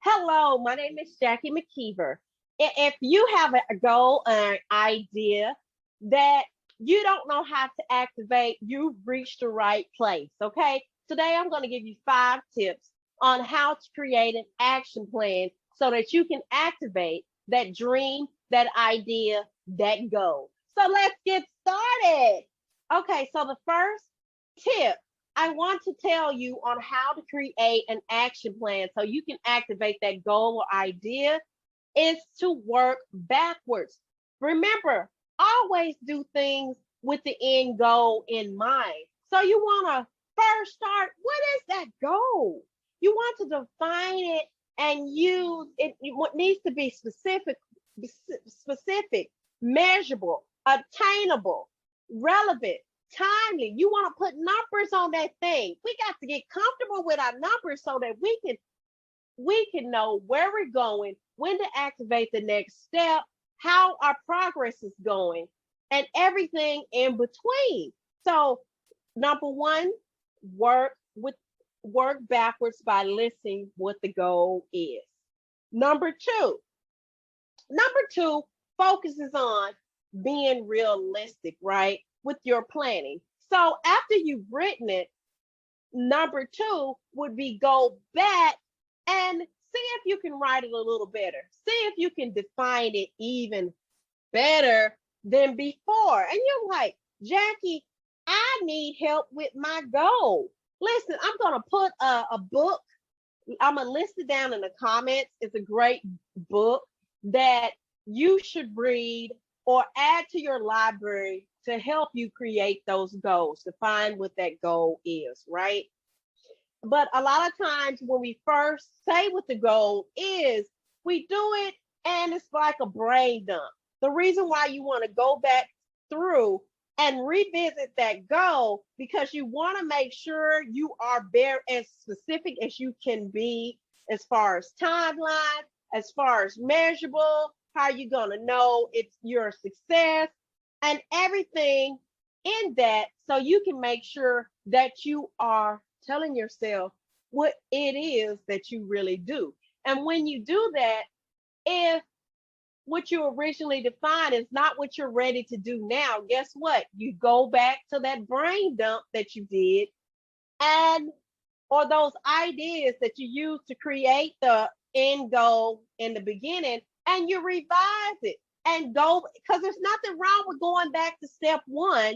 Hello, my name is Jackie McKeever. If you have a goal or an idea that you don't know how to activate, you've reached the right place. Okay. Today, I'm going to give you 5 tips on how to create an action plan so that you can activate that dream, that idea, that goal. So let's get started. Okay. So the first tip I want to tell you on how to create an action plan so you can activate that goal or idea is to work backwards. Remember, always do things with the end goal in mind. So you want to first start, what is that goal? You want to define it and use it. What needs to be specific, measurable, attainable, relevant, timely. You want to put numbers on that thing. We got to get comfortable with our numbers so that we can know where we're going, when to activate the next step, how our progress is going, and everything in between. So, number one, work with work backwards by listing what the goal is. Number two, number two focuses on being realistic, right? With your planning. So after you've written it, number two would be go back and see if you can write it a little better. See if you can define it even better than before. And you're like, Jackie, I need help with my goal. Listen, I'm going to put a book. I'm going to list it down in the comments. It's a great book that you should read or add to your library to help you create those goals, to find what that goal is, right? But a lot of times when we first say what the goal is, we do it and it's like a brain dump. The reason why you want to go back through and revisit that goal because you want to make sure you are very as specific as you can be as far as timeline, as far as measurable, how you going to know it's your success and everything in that so you can make sure that you are telling yourself what it is that you really do. And when you do that, if what you originally defined is not what you're ready to do now, guess what? You go back to that brain dump that you did and or those ideas that you used to create the end goal in the beginning and you revise it and go because there's nothing wrong with going back to step one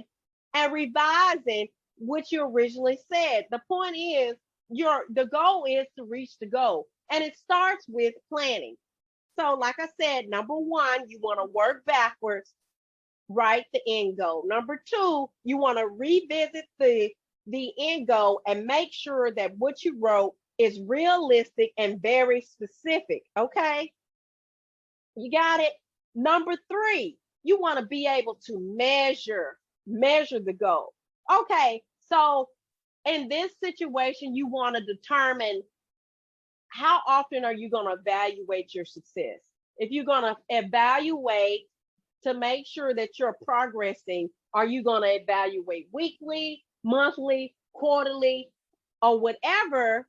and revising what you originally said. The point is the goal is to reach the goal and it starts with planning. So like I said, number one, you want to work backwards, write the end goal. Number two, you want to revisit the end goal and make sure that what you wrote is realistic and very specific. Okay. You got it. Number three, you want to be able to measure the goal. Okay. So in this situation, you want to determine how often are you going to evaluate your success? If you're going to evaluate to make sure that you're progressing, are you going to evaluate weekly, monthly, quarterly, or whatever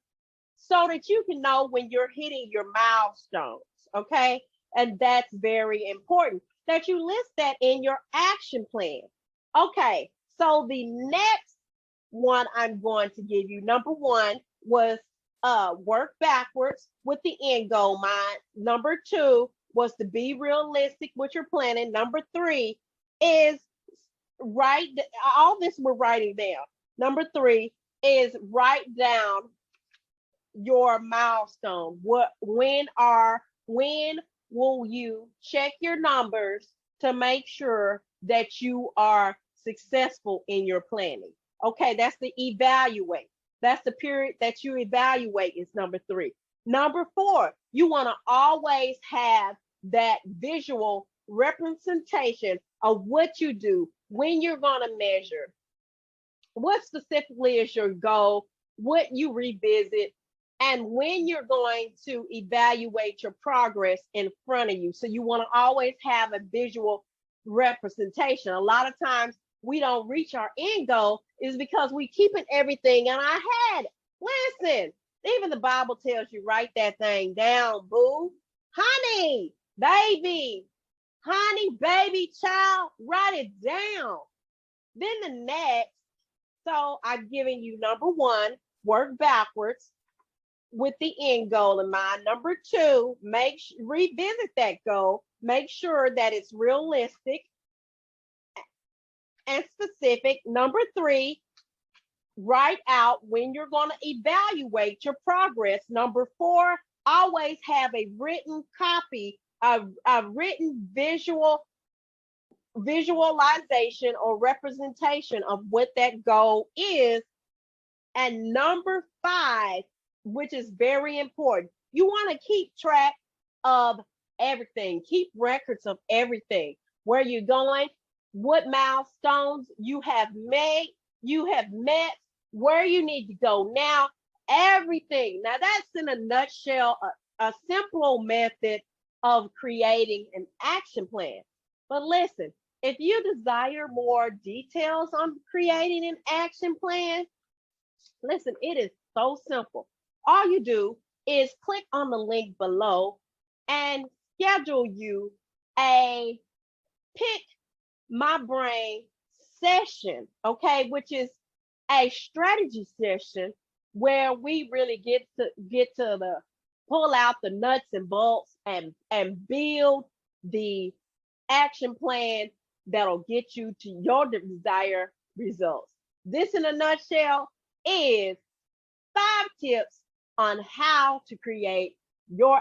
so that you can know when you're hitting your milestones? Okay. And that's very important that you list that in your action plan. Okay. So the next one I'm going to give you, number one was work backwards with the end goal mind. Number two was to be realistic with your planning. Number three is write all this we're writing down. Number three is write down your milestone. When will you check your numbers to make sure that you are successful in your planning? Okay, that's the evaluate. That's the period that you evaluate is number three. Number four, you want to always have that visual representation of what you do, when you're going to measure, what specifically is your goal, what you revisit, and when you're going to evaluate your progress in front of you. So you want to always have a visual representation. A lot of times we don't reach our end goal is because we keeping everything in our head. Listen, Even the Bible tells you, write that thing down, boo. Honey, baby, honey, baby, child, write it down. Then the next, so I'm giving you number one, work backwards with the end goal in mind. Number two, revisit that goal. Make sure that it's realistic and specific. Number three, write out when you're going to evaluate your progress. Number four, always have a written copy, a written visualization or representation of what that goal is. And number five, which is very important, you want to keep track of everything, keep records of everything, where you're going, what milestones you have met, where you need to go now, everything. Now, that's in a nutshell a simple method of creating an action plan. But listen, if you desire more details on creating an action plan, listen, it is so simple. All you do is click on the link below and schedule you a pick my brain session, okay, which is a strategy session where we really get to the pull out the nuts and bolts and build the action plan that'll get you to your desired results. This in a nutshell is 5 tips on how to create your